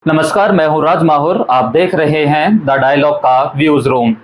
नमस्कार, मैं हूं राज माहुर। आप देख रहे हैं द डायलॉग का व्यूज रूम।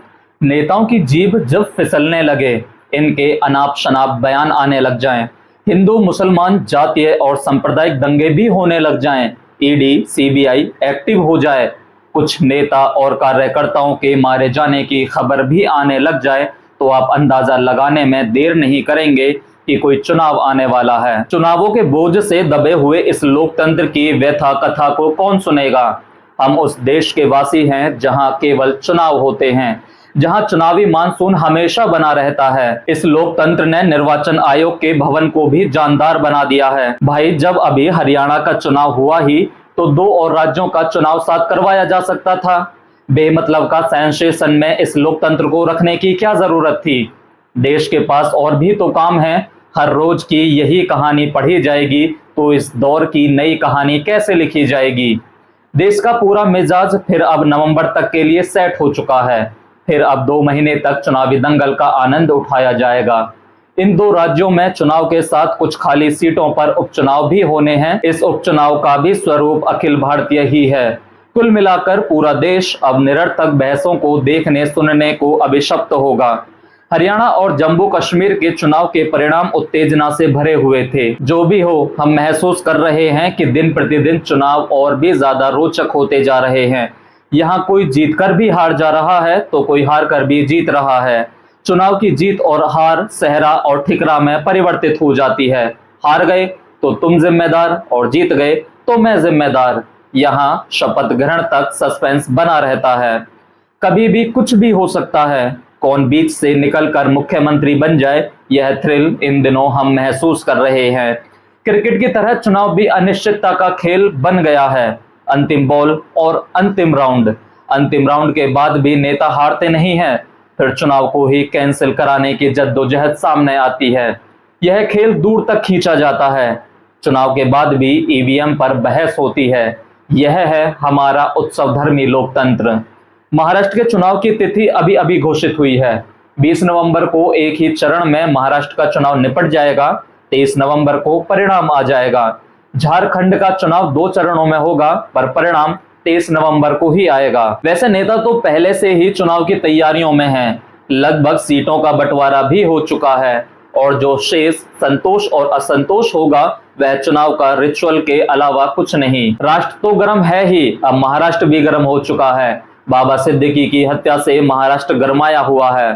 नेताओं की जीभ जब फिसलने लगे, इनके अनाप शनाप बयान आने लग जाएं, हिंदू मुसलमान जातीय और सांप्रदायिक दंगे भी होने लग जाएं, ईडी सीबीआई एक्टिव हो जाए, कुछ नेता और कार्यकर्ताओं के मारे जाने की खबर भी आने लग जाए, तो आप अंदाजा लगाने में देर नहीं करेंगे कि कोई चुनाव आने वाला है। चुनावों के बोझ से दबे हुए इस लोकतंत्र की व्यथा कथा को कौन सुनेगा। हम उस देश के वासी हैं जहां केवल चुनाव होते हैं, जहां चुनावी मानसून हमेशा बना रहता है। इस लोकतंत्र ने निर्वाचन आयोग के भवन को भी जानदार बना दिया है। भाई, जब अभी हरियाणा का चुनाव हुआ ही तो 2 और राज्यों का चुनाव साथ करवाया जा सकता था। बेमतलब का सेंसेशन में इस लोकतंत्र को रखने की क्या जरूरत थी। देश के पास और भी तो काम है। हर रोज की यही कहानी पढ़ी जाएगी तो इस दौर की नई कहानी कैसे लिखी जाएगी। देश का पूरा मिजाज फिर अब नवंबर तक के लिए सेट हो चुका है। फिर अब 2 महीने तक चुनावी दंगल का आनंद उठाया जाएगा। इन 2 राज्यों में चुनाव के साथ कुछ खाली सीटों पर उपचुनाव भी होने हैं। इस उपचुनाव का भी स्वरूप अखिल भारतीय ही है। कुल मिलाकर पूरा देश अब निरर्थक बहसों को देखने सुनने को अभिशप्त होगा। हरियाणा और जम्मू कश्मीर के चुनाव के परिणाम उत्तेजना से भरे हुए थे। जो भी हो, हम महसूस कर रहे हैं कि दिन प्रतिदिन चुनाव और भी ज्यादा रोचक होते जा रहे हैं। यहाँ कोई जीतकर भी हार जा रहा है तो कोई हार कर भी जीत रहा है। चुनाव की जीत और हार सहरा और ठिकरा में परिवर्तित हो जाती है। हार गए तो तुम जिम्मेदार और जीत गए तो मैं जिम्मेदार। यहाँ शपथ ग्रहण तक सस्पेंस बना रहता है। कभी भी कुछ भी हो सकता है। कौन बीच से निकलकर मुख्यमंत्री बन जाए, यह थ्रिल इन दिनों हम महसूस कर रहे हैं। क्रिकेट की तरह चुनाव भी अनिश्चितता का खेल बन गया है। अंतिम बॉल और अंतिम राउंड के बाद भी नेता हारते नहीं हैं। फिर चुनाव को ही कैंसिल कराने की जद्दोजहद सामने आती है। यह खेल दूर तक खींचा जाता है। चुनाव के बाद भी ईवीएम पर बहस होती है। यह है हमारा उत्सवधर्मी लोकतंत्र। महाराष्ट्र के चुनाव की तिथि अभी अभी घोषित हुई है। 20 नवंबर को एक ही चरण में महाराष्ट्र का चुनाव निपट जाएगा। 23 नवंबर को परिणाम आ जाएगा। झारखंड का चुनाव 2 चरणों में होगा, पर परिणाम 23 नवंबर को ही आएगा। वैसे नेता तो पहले से ही चुनाव की तैयारियों में हैं। लगभग सीटों का बंटवारा भी हो चुका है और जो शेष संतोष और असंतोष होगा वह चुनाव का रिचुअल के अलावा कुछ नहीं। राष्ट्र तो गर्म है ही, अब महाराष्ट्र भी गर्म हो चुका है। बाबा सिद्दीकी की हत्या से महाराष्ट्र गरमाया हुआ है।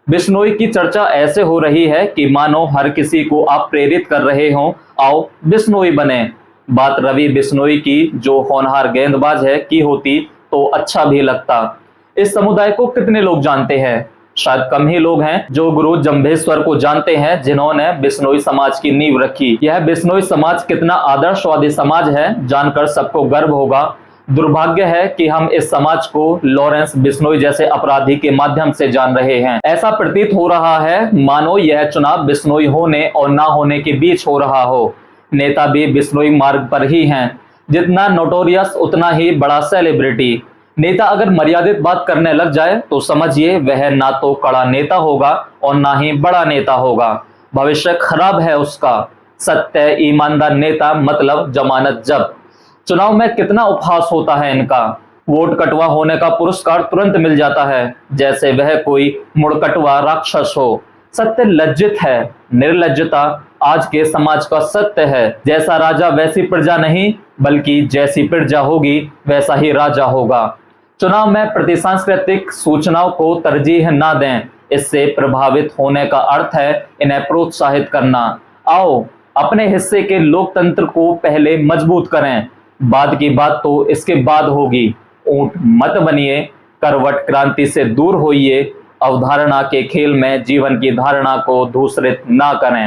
बिश्नोई की चर्चा ऐसे हो रही है कि मानो हर किसी को आप प्रेरित कर रहे हो, आओ बिश्नोई बने। बात रवि बिश्नोई की, जो होनहार गेंदबाज है, की होती तो अच्छा भी लगता। इस समुदाय को कितने लोग जानते हैं? शायद कम ही लोग हैं जो गुरु जंभेश्वर को जानते हैं, जिन्होंने बिश्नोई समाज की नींव रखी। यह बिश्नोई समाज कितना आदर्शवादी समाज है, जानकर सबको गर्व होगा। दुर्भाग्य है कि हम इस समाज को लॉरेंस बिश्नोई जैसे अपराधी के माध्यम से जान रहे हैं। ऐसा प्रतीत हो रहा है मानो यह चुनाव बिश्नोई होने और ना होने के बीच हो रहा हो। नेता भी बिश्नोई मार्ग पर ही हैं। जितना नोटोरियस उतना ही बड़ा सेलिब्रिटी। नेता अगर मर्यादित बात करने लग जाए तो समझिए वह ना तो कड़ा नेता होगा और ना ही बड़ा नेता होगा। भविष्य खराब है उसका। सत्य ईमानदार नेता मतलब जमानत जब्त। चुनाव में कितना उपहास होता है इनका। वोट कटवा होने का पुरस्कार तुरंत मिल जाता है, जैसे वह कोई मुड़कटवा राक्षस हो। सत्य लज्जित है। निर्लज्जता आज के समाज का सत्य है। जैसा राजा वैसी प्रजा नहीं, बल्कि जैसी प्रजा होगी वैसा ही राजा होगा। चुनाव में प्रतिसांस्कृतिक सूचनाओं को तरजीह ना दें। इससे प्रभावित होने का अर्थ है इन्हें प्रोत्साहित करना। आओ अपने हिस्से के लोकतंत्र को पहले मजबूत करें। बाद की बात तो इसके बाद होगी। ऊंट मत बनिए, करवट क्रांति से दूर होइए। अवधारणा के खेल में जीवन की धारणा को धूसरित ना करें।